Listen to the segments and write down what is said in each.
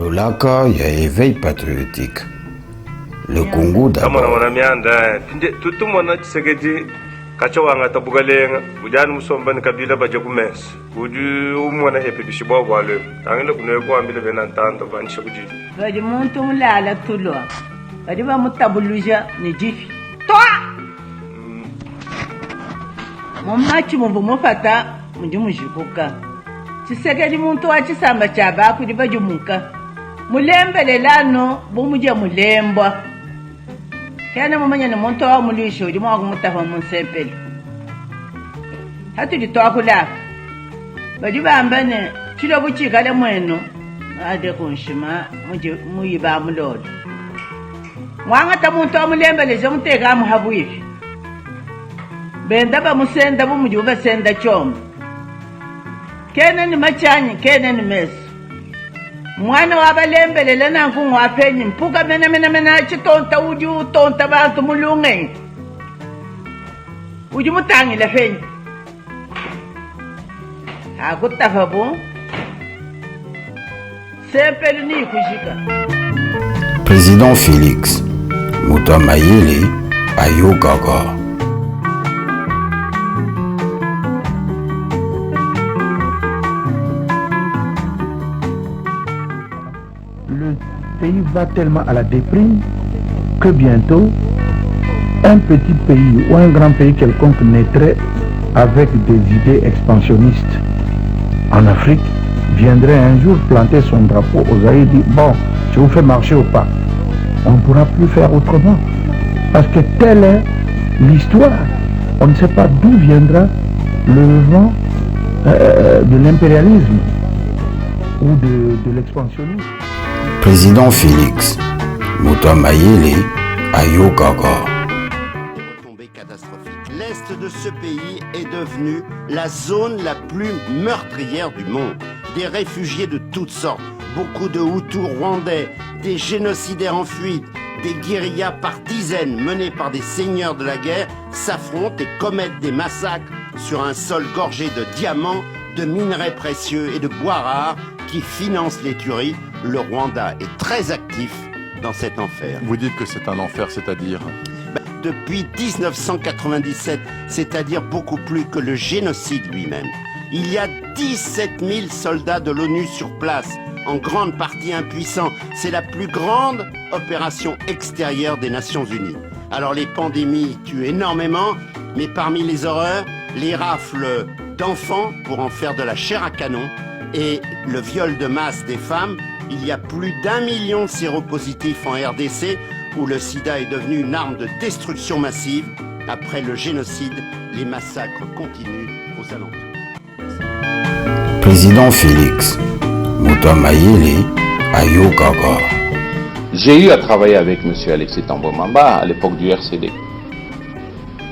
Lolaka ya éveil patriotique. Le Congo d'abord. Tout le monde Tshisekedi kachawanga tabugalenga ujani musomba ni kabila baje kumesa uju umwana hepe bishibwa kwale tangile kuno kwambile benantanda banisha kuji baje muntu mulala tulo baje bamutabuluja ni jifi toa mumachi mumbu mufata munji mujibuka Tshisekedi muntu wachisamba chaba kuli baje munka mulembelelano bumuje mulembwa kana mumanya ni muntu wa mulisho uri mwa kumutafa munsepele hatu litwakula badi bambane chilo buchikale mweno ade kunshima muje muyiba mulolo mwanga ta muntu wa mulembeleze muteka muhabu ifi benda ba musenda bumuje basenda chombo kene ni machanyi kene ni meso mwana wabalembelele nanku ngwaphenyi mpuka mena chitonta uju tonta bantu mulunge uju mutangile fenyi akutafa bo sepeli ni kushika Président Félix Mutamayele Ayogaga. Le pays va tellement à la déprime que bientôt un petit pays ou un grand pays quelconque naîtrait avec des idées expansionnistes en Afrique, viendrait un jour planter son drapeau aux Zaïre et dire bon, je vous fais marcher au pas. On ne pourra plus faire autrement parce que telle est l'histoire. On ne sait pas d'où viendra le vent de l'impérialisme ou de l'expansionnisme. Président Félix Mutamayele Ayogaga. L'est de ce pays est devenu la zone la plus meurtrière du monde. Des réfugiés de toutes sortes, beaucoup de Hutus rwandais, des génocidaires en fuite, des guérillas par dizaines menées par des seigneurs de la guerre s'affrontent et commettent des massacres sur un sol gorgé de diamants, de minerais précieux et de bois rares qui financent les tueries. Le Rwanda est très actif dans cet enfer. Vous dites que c'est un enfer, c'est-à-dire? Depuis 1997, c'est-à-dire beaucoup plus que le génocide lui-même. Il y a 17 000 soldats de l'ONU sur place, en grande partie impuissants. C'est la plus grande opération extérieure des Nations Unies. Alors les pandémies tuent énormément, mais parmi les horreurs, les rafles d'enfants pour en faire de la chair à canon et le viol de masse des femmes. Il y a plus d'1 million de séropositifs en RDC où le sida est devenu une arme de destruction massive. Après le génocide, les massacres continuent aux alentours. Président Félix Mutamayele Ayogaga. J'ai eu à travailler avec M. Alexis Tambo Mamba à l'époque du RCD.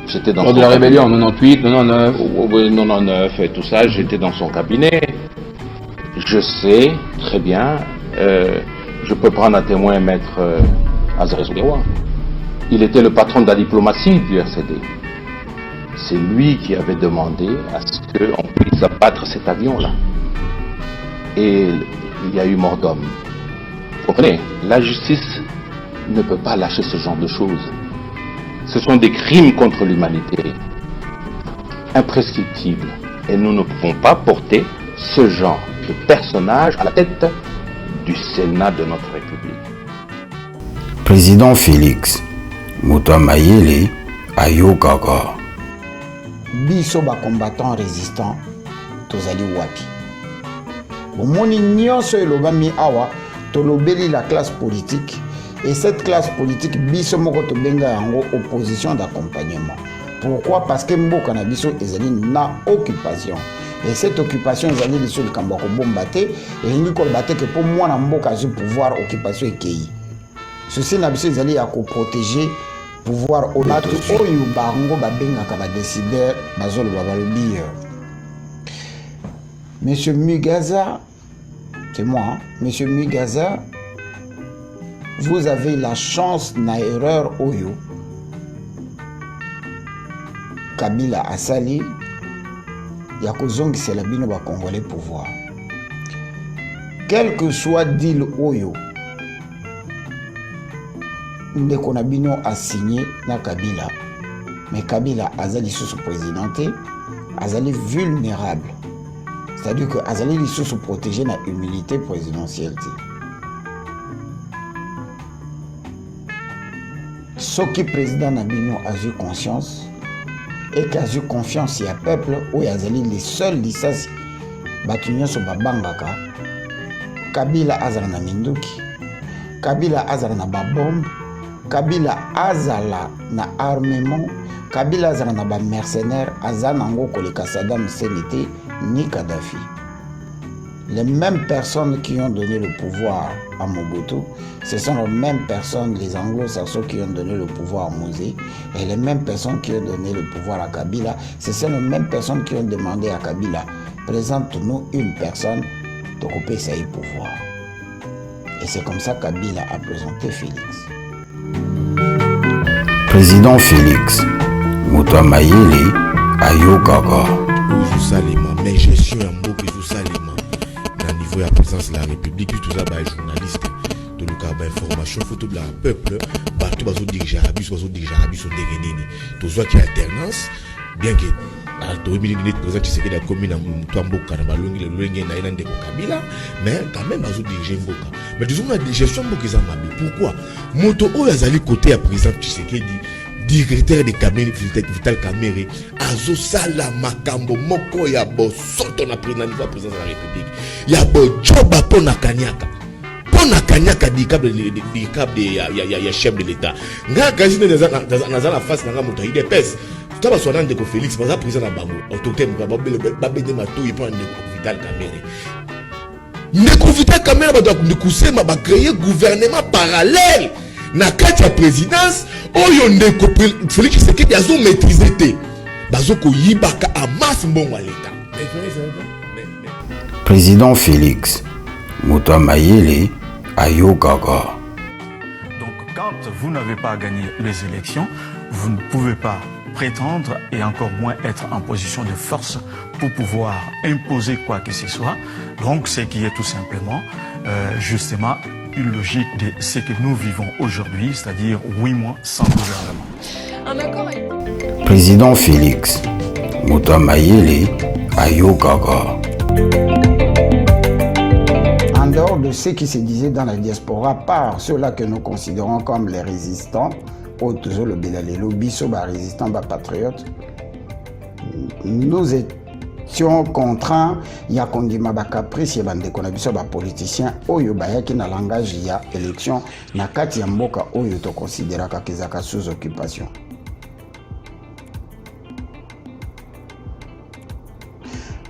J'étais dans de la rébellion en 98, 99, 99 et tout ça, j'étais dans son cabinet. Je sais très bien, je peux prendre à témoin Maître Azaré Zoudewa. Il était le patron de la diplomatie du RCD. C'est lui qui avait demandé à ce qu'on puisse abattre cet avion-là. Et il y a eu mort d'homme. Vous comprenez, la justice ne peut pas lâcher ce genre de choses. Ce sont des crimes contre l'humanité, imprescriptibles. Et nous ne pouvons pas porter ce genre de personnage à la tête du Sénat de notre République. Président Félix Mutamayele Ayogaga. Biso ba combattant résistant tozali wapi. Bomoni nyonso elobami awa tolobeli la classe politique et cette classe politique biso moko tobenga yango opposition d'accompagnement. Pourquoi? Parce que mboka na biso ezali na occupation. Et cette occupation ezali biso likambo ko bomba te elingi ko battre que pour moi na mboka zu pouvoir occupation ekei. Ceci na biso ezali ya ko protéger pouvoir au batu oyo bango babengaka ba décideur bazolo babalobi. Monsieur Mugaza, c'est moi, hein? Monsieur Mugaza, vous avez la chance na erreur oyo Kabila asali ya kozongisela bino ba congolais pouvoir. quel que soit deal oyo ndeko na bino a signé na Kabila, mais Kabila azali sous présidenté, azali vulnérable, c'est-à-dire que azali sous protégé na immunité présidentielle. Ce qui président na bino a eu conscience et qui a eu confiance il y a peuple où azali les seuls licence batunyo so babangaka. Kabila azala na minduki, Kabila azala na babombe, Kabila azala na armement, Kabila azala na ba mercenaires, azala nango koleka Saddam Hussein ni Kadhafi. Les mêmes personnes qui ont donné le pouvoir à Mobutu, ce sont les mêmes personnes, les anglo-saxons qui ont donné le pouvoir à Mosé, et les mêmes personnes qui ont donné le pouvoir à Kabila, ce sont les mêmes personnes qui ont demandé à Kabila, présente-nous une personne pour couper sa pouvoir. Et c'est comme ça que Kabila a présenté Félix. Président Félix, Moutoua Mayele, Ayo Gaga. Mais je suis un mot que je salue. Au niveau de la présidence de la République, tout ça, les journalistes, de l'information, photo de la peuple, tout le monde dirige Arabi, tout le monde dirige Arabi, tout le monde qui est alternance, bien que le président qui s'est la commune à Moutoua-Mboka, mais quand même, ils ont dirigé Mboka. Mais disons, la gestion Mboka, pourquoi Moto Oyazali côté à président Tshisekedi, directeur de cabinet Vital Kamerhe, Azo Sala Makambo Moko Yabo Soto na président de la présidence de la République. Yabo Joba Pona Kanyaka. Pona Kanyaka di câble de chef de l'État. Nga gazine dans la face nga moto ide pes. Tout va soigner de Félix, parce que président Bango, autochtone babé mato il prend Vital Kamerhe. Ndeko Vital Kamerhe ba kusema ba créer gouvernement parallèle. Na kati ya présidence oyo ndeko Félix Tshisekedi azo maîtriser te bazo ko yibaka a masse mbongo l'État. Président Félix, Moutoua Mayele, Ayo Gaga. Donc quand vous n'avez pas gagné les élections, vous ne pouvez pas prétendre et encore moins être en position de force pour pouvoir imposer quoi que ce soit. Donc ce qui est tout simplement justement une logique de ce que nous vivons aujourd'hui, c'est-à-dire 8 mois sans gouvernement. Président Félix, Moutoua Mayele, Ayo Gaga. En dehors de ce qui se disait dans la diaspora, par ceux-là que nous considérons comme les résistants, toujours le Bélalelo, Bissoba résistants, patriotes, nous étions contraints, il y a kondima ba caprice, il y a des politiciens, oyo bayaki na langage, il y a élection, na kati ya mboka oyo to considéra kakizaka sous occupation.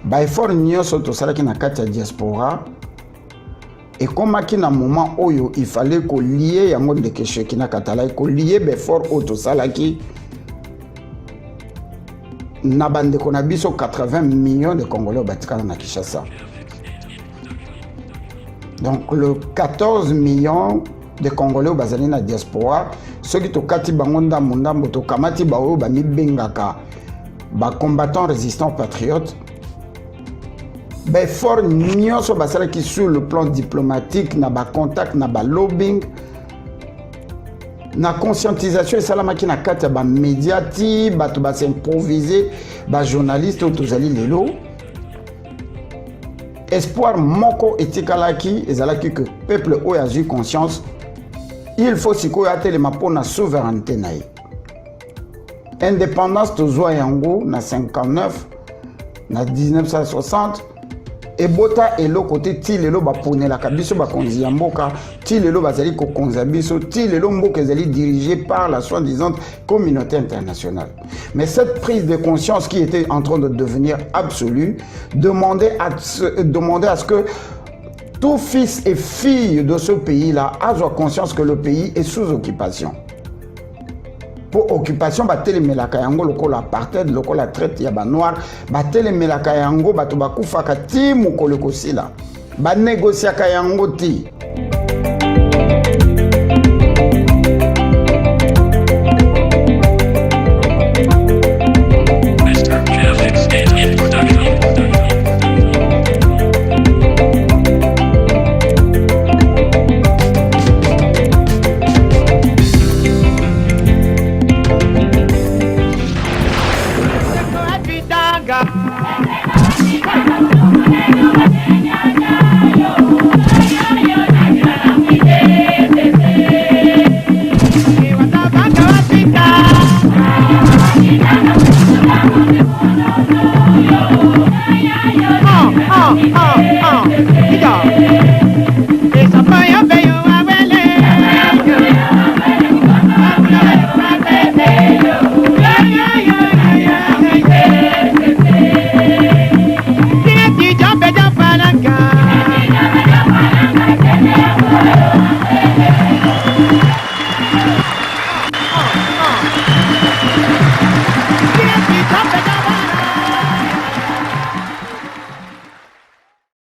Ba effort nyonso to salaki na kati ya diaspora, et comme à un moment où il fallait qu'on lie yango de question qui n'a katala qu'on lie befort auto salaki na bande qu'on a biso 80 millions de Congolais au Batikana na Kinshasa. Donc le 14 millions de Congolais au bazali na diaspora, ceux qui to kati bangonda mundambo to kamati bawo ba mi bengaka ba combattants résistants patriotes. Ben fort nyonso basala qui sur le plan diplomatique na ba contact na ba lobbying na conscientisation salama ki na kati ya ba médiati bato ba s'improviser ba journaliste ou tozali lelo espoir moko etikalaki ezalaki que peuple oyo a eu conscience il faut sikoyo atelema mpona souveraineté na ye indépendance tozwa yango na 59 na 1960 ebota elo côté ti lelo baponelaka biso bakonzi ya mboka ti lelo bazali kokonza biso ti lelo mboka ezali dirigé par la soi-disant communauté internationale. Mais cette prise de conscience qui était en train de devenir absolue demandait à ce que tout fils et fille de ce pays-là ait conscience que le pays est sous occupation. Pour occupation, batelemelaka yango lokola apartheid, lokola traite ya ba noir, batelemelaka yango bato bakufaka ti mokolo kosila. Ba négociaka yango ti.